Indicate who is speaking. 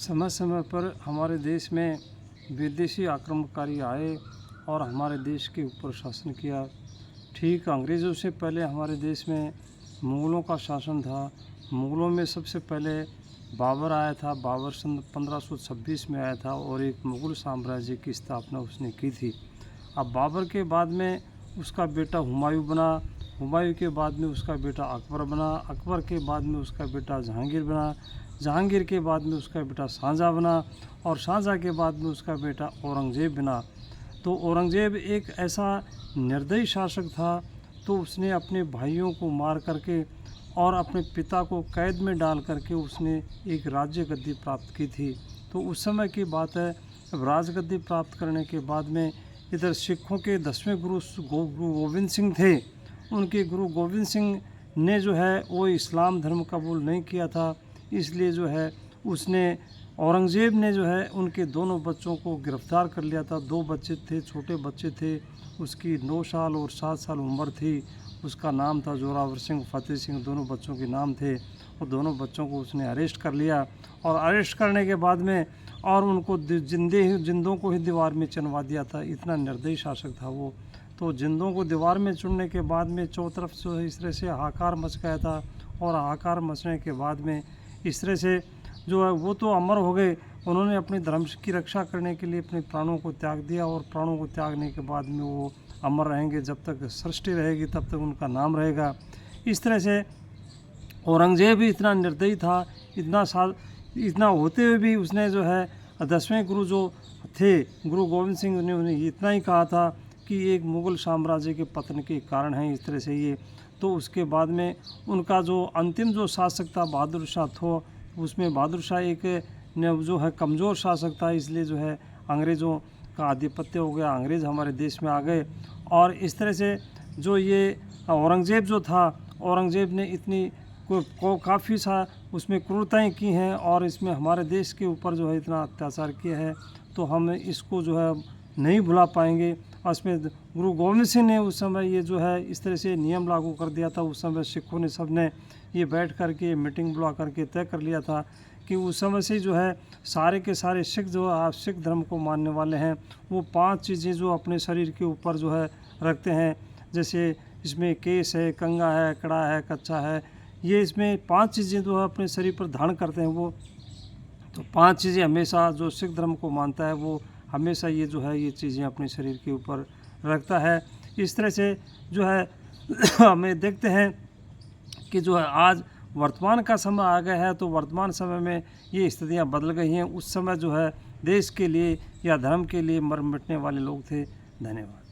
Speaker 1: समय समय पर हमारे देश में विदेशी आक्रमणकारी आए और हमारे देश के ऊपर शासन किया। ठीक अंग्रेज़ों से पहले हमारे देश में मुग़लों का शासन था। मुग़लों में सबसे पहले बाबर आया था। बाबर सन 1526 में आया था और एक मुग़ल साम्राज्य की स्थापना उसने की थी। अब बाबर के बाद में उसका बेटा हुमायूं बना। हुमायूं के बाद में उसका बेटा अकबर बना। अकबर के बाद में उसका बेटा जहांगीर बना। जहांगीर के बाद में उसका बेटा शाहजहाँ बना और शाहजहाँ के बाद में उसका बेटा औरंगज़ेब बना। तो औरंगज़ेब एक ऐसा निर्दयी शासक था, तो उसने अपने भाइयों को मार करके और अपने पिता को कैद में डाल करके उसने एक राज्य गद्दी प्राप्त की थी। तो उस समय की बात है। अब राजगद्दी प्राप्त करने के बाद में इधर सिखों के 10वें गुरु गोविंद सिंह थे। उनके गुरु गोविंद सिंह ने जो है वो इस्लाम धर्म कबूल नहीं किया था, इसलिए जो है उसने औरंगज़ेब ने जो है उनके दोनों बच्चों को गिरफ़्तार कर लिया था। 2 बच्चे थे, छोटे बच्चे थे, उसकी 9 साल और 7 साल उम्र थी। उसका नाम था जोरावर सिंह, फतेह सिंह, दोनों बच्चों के नाम थे। और दोनों बच्चों को उसने अरेस्ट कर लिया और अरेस्ट करने के बाद में और उनको जिंदों को ही दीवार में चुनवा दिया था। इतना निर्दयी शासक था वो। तो जिंदों को दीवार में चुनने के बाद में चारों तरफ से इस तरह से हाहाकार मच गया था। और हाहाकार मचने के बाद में इस तरह से जो है वो तो अमर हो गए। उन्होंने अपने धर्म की रक्षा करने के लिए अपने प्राणों को त्याग दिया और प्राणों को त्यागने के बाद में वो अमर रहेंगे। जब तक सृष्टि रहेगी तब तक उनका नाम रहेगा। इस तरह से औरंगज़ेब भी इतना निर्दयी था। इतना होते हुए भी उसने जो है 10वें गुरु जो थे गुरु गोविंद सिंह ने उन्हें इतना ही कहा था कि एक मुग़ल साम्राज्य के पतन के कारण है इस तरह से ये। तो उसके बाद में उनका जो अंतिम जो शासक था बहादुर शाह था, उसमें बहादुर शाह एक जो है कमज़ोर शासक था, इसलिए जो है अंग्रेज़ों का आधिपत्य हो गया। अंग्रेज़ हमारे देश में आ गए और इस तरह से जो ये औरंगज़ेब जो था, औरंगज़ेब ने इतनी काफ़ी सा उसमें क्रूरताएँ की हैं और इसमें हमारे देश के ऊपर जो है इतना अत्याचार किया है, तो हम इसको जो है नहीं भुला पाएंगे। और इसमें गुरु गोविंद सिंह ने उस समय ये जो है इस तरह से नियम लागू कर दिया था। उस समय सिखों ने सब ने ये बैठ कर के मीटिंग बुला करके तय कर लिया था कि उस समय से जो है सारे के सारे सिख जो आप सिख धर्म को मानने वाले हैं वो 5 चीज़ें जो अपने शरीर के ऊपर जो है रखते हैं। जैसे इसमें केस है, कंघा है, कड़ा है, कच्छा है, ये इसमें 5 चीज़ें जो है अपने शरीर पर धारण करते हैं वो। तो 5 चीज़ें हमेशा जो सिख धर्म को मानता है वो हमेशा ये जो है ये चीज़ें अपने शरीर के ऊपर रखता है। इस तरह से जो है हमें देखते हैं कि जो है आज वर्तमान का समय आ गया है, तो वर्तमान समय में ये स्थितियाँ बदल गई हैं। उस समय जो है देश के लिए या धर्म के लिए मर मिटने वाले लोग थे। धन्यवाद।